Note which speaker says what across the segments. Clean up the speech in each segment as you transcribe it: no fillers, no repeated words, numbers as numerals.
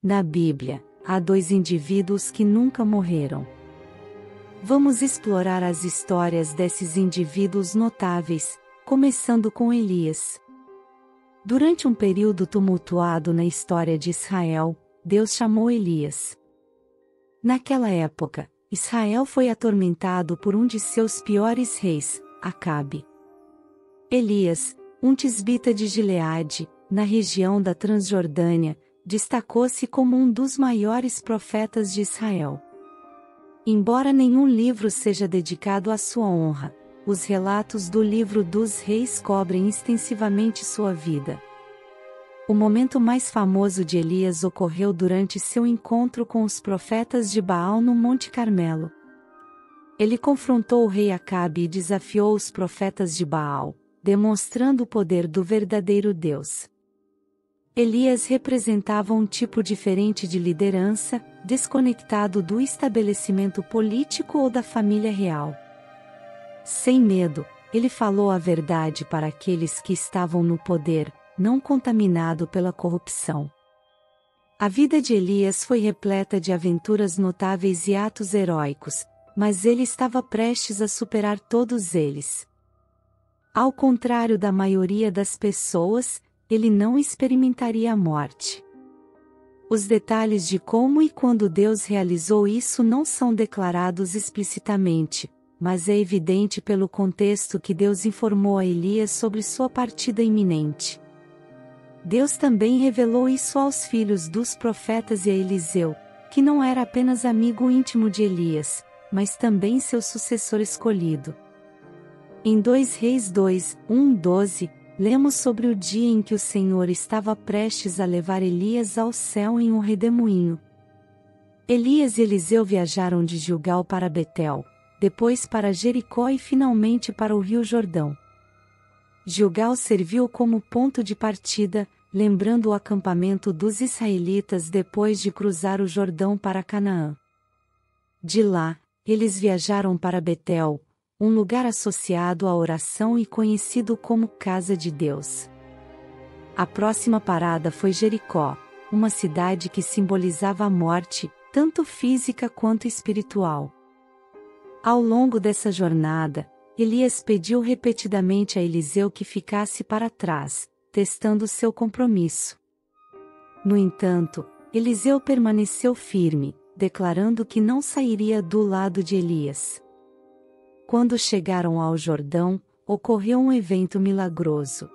Speaker 1: Na Bíblia, há dois indivíduos que nunca morreram. Vamos explorar as histórias desses indivíduos notáveis, começando com Elias. Durante um período tumultuado na história de Israel, Deus chamou Elias. Naquela época, Israel foi atormentado por um de seus piores reis, Acabe. Elias, um tisbita de Gileade, na região da Transjordânia, destacou-se como um dos maiores profetas de Israel. Embora nenhum livro seja dedicado à sua honra, os relatos do livro dos reis cobrem extensivamente sua vida. O momento mais famoso de Elias ocorreu durante seu encontro com os profetas de Baal no Monte Carmelo. Ele confrontou o rei Acabe e desafiou os profetas de Baal, demonstrando o poder do verdadeiro Deus. Elias representava um tipo diferente de liderança, desconectado do estabelecimento político ou da família real. Sem medo, ele falou a verdade para aqueles que estavam no poder, não contaminado pela corrupção. A vida de Elias foi repleta de aventuras notáveis e atos heróicos, mas ele estava prestes a superar todos eles. Ao contrário da maioria das pessoas, ele não experimentaria a morte. Os detalhes de como e quando Deus realizou isso não são declarados explicitamente, mas é evidente pelo contexto que Deus informou a Elias sobre sua partida iminente. Deus também revelou isso aos filhos dos profetas e a Eliseu, que não era apenas amigo íntimo de Elias, mas também seu sucessor escolhido. Em 2 Reis 2, 1-12, lemos sobre o dia em que o Senhor estava prestes a levar Elias ao céu em um redemoinho. Elias e Eliseu viajaram de Gilgal para Betel, depois para Jericó e finalmente para o Rio Jordão. Gilgal serviu como ponto de partida, lembrando o acampamento dos israelitas depois de cruzar o Jordão para Canaã. De lá, eles viajaram para Betel, um lugar associado à oração e conhecido como Casa de Deus. A próxima parada foi Jericó, uma cidade que simbolizava a morte, tanto física quanto espiritual. Ao longo dessa jornada, Elias pediu repetidamente a Eliseu que ficasse para trás, testando seu compromisso. No entanto, Eliseu permaneceu firme, declarando que não sairia do lado de Elias. Quando chegaram ao Jordão, ocorreu um evento milagroso.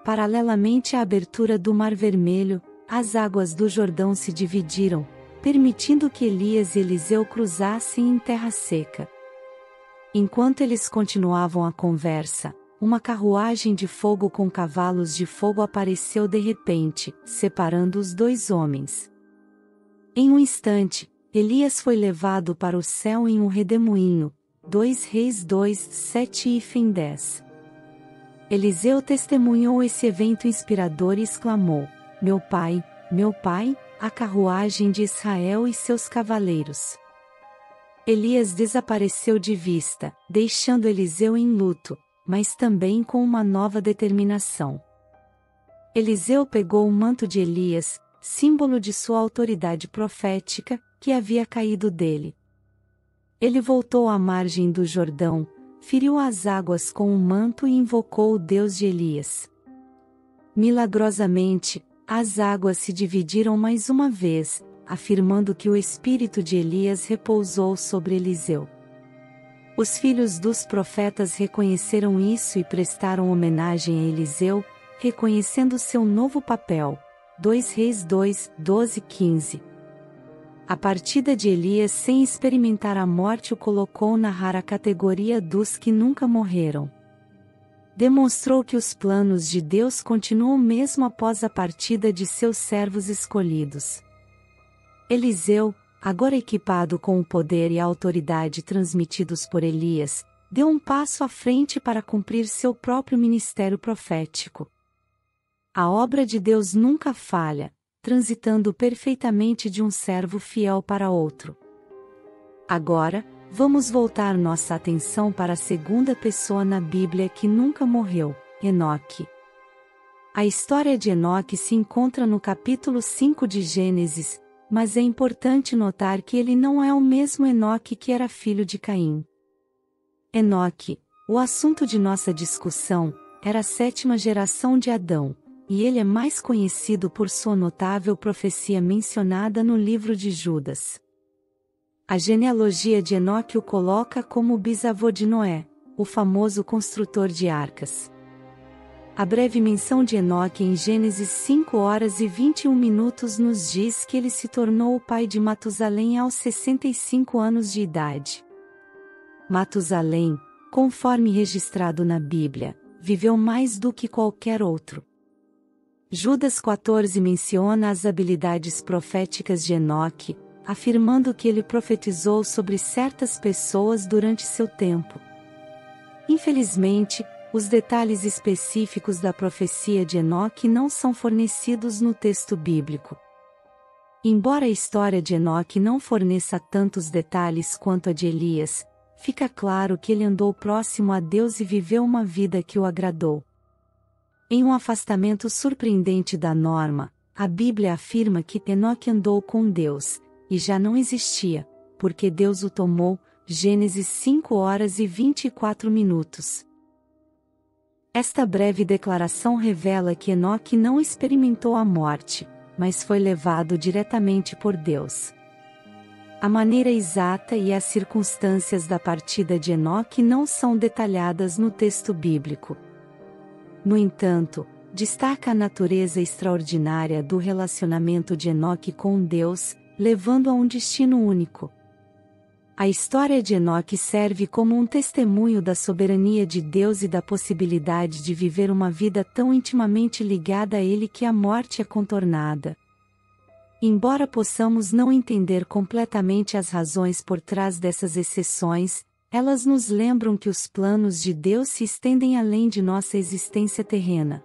Speaker 1: Paralelamente à abertura do Mar Vermelho, as águas do Jordão se dividiram, permitindo que Elias e Eliseu cruzassem em terra seca. Enquanto eles continuavam a conversa, uma carruagem de fogo com cavalos de fogo apareceu de repente, separando os dois homens. Em um instante, Elias foi levado para o céu em um redemoinho. 2 Reis 2, 7 e 10. Eliseu testemunhou esse evento inspirador e exclamou: meu pai, a carruagem de Israel e seus cavaleiros. Elias desapareceu de vista, deixando Eliseu em luto, mas também com uma nova determinação. Eliseu pegou o manto de Elias, símbolo de sua autoridade profética, que havia caído dele. Ele voltou à margem do Jordão, feriu as águas com o manto e invocou o Deus de Elias. Milagrosamente, as águas se dividiram mais uma vez, afirmando que o espírito de Elias repousou sobre Eliseu. Os filhos dos profetas reconheceram isso e prestaram homenagem a Eliseu, reconhecendo seu novo papel. 2 Reis 2, 12-15. A partida de Elias sem experimentar a morte o colocou na rara categoria dos que nunca morreram. Demonstrou que os planos de Deus continuam mesmo após a partida de seus servos escolhidos. Eliseu, agora equipado com o poder e a autoridade transmitidos por Elias, deu um passo à frente para cumprir seu próprio ministério profético. A obra de Deus nunca falha, transitando perfeitamente de um servo fiel para outro. Agora, vamos voltar nossa atenção para a segunda pessoa na Bíblia que nunca morreu, Enoque. A história de Enoque se encontra no capítulo 5 de Gênesis, mas é importante notar que ele não é o mesmo Enoque que era filho de Caim. Enoque, o assunto de nossa discussão, era a 7ª geração de Adão, e ele é mais conhecido por sua notável profecia mencionada no livro de Judas. A genealogia de Enoque o coloca como o bisavô de Noé, o famoso construtor de arcas. A breve menção de Enoque em Gênesis 5h21 nos diz que ele se tornou o pai de Matusalém aos 65 anos de idade. Matusalém, conforme registrado na Bíblia, viveu mais do que qualquer outro. Judas 14 menciona as habilidades proféticas de Enoque, afirmando que ele profetizou sobre certas pessoas durante seu tempo. Infelizmente, os detalhes específicos da profecia de Enoque não são fornecidos no texto bíblico. Embora a história de Enoque não forneça tantos detalhes quanto a de Elias, fica claro que ele andou próximo a Deus e viveu uma vida que o agradou. Em um afastamento surpreendente da norma, a Bíblia afirma que Enoque andou com Deus, e já não existia, porque Deus o tomou, Gênesis 5h24. Esta breve declaração revela que Enoque não experimentou a morte, mas foi levado diretamente por Deus. A maneira exata e as circunstâncias da partida de Enoque não são detalhadas no texto bíblico. No entanto, destaca a natureza extraordinária do relacionamento de Enoque com Deus, levando a um destino único. A história de Enoque serve como um testemunho da soberania de Deus e da possibilidade de viver uma vida tão intimamente ligada a Ele que a morte é contornada. Embora possamos não entender completamente as razões por trás dessas exceções, elas nos lembram que os planos de Deus se estendem além de nossa existência terrena.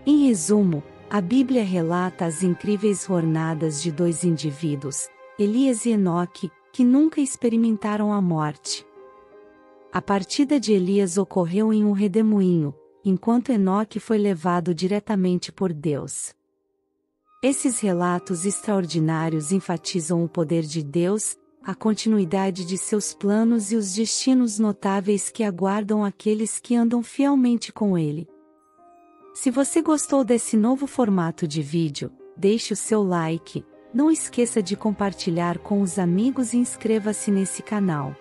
Speaker 1: Em resumo, a Bíblia relata as incríveis jornadas de dois indivíduos, Elias e Enoque, que nunca experimentaram a morte. A partida de Elias ocorreu em um redemoinho, enquanto Enoque foi levado diretamente por Deus. Esses relatos extraordinários enfatizam o poder de Deus, a continuidade de seus planos e os destinos notáveis que aguardam aqueles que andam fielmente com Ele. Se você gostou desse novo formato de vídeo, deixe o seu like, não esqueça de compartilhar com os amigos e inscreva-se nesse canal.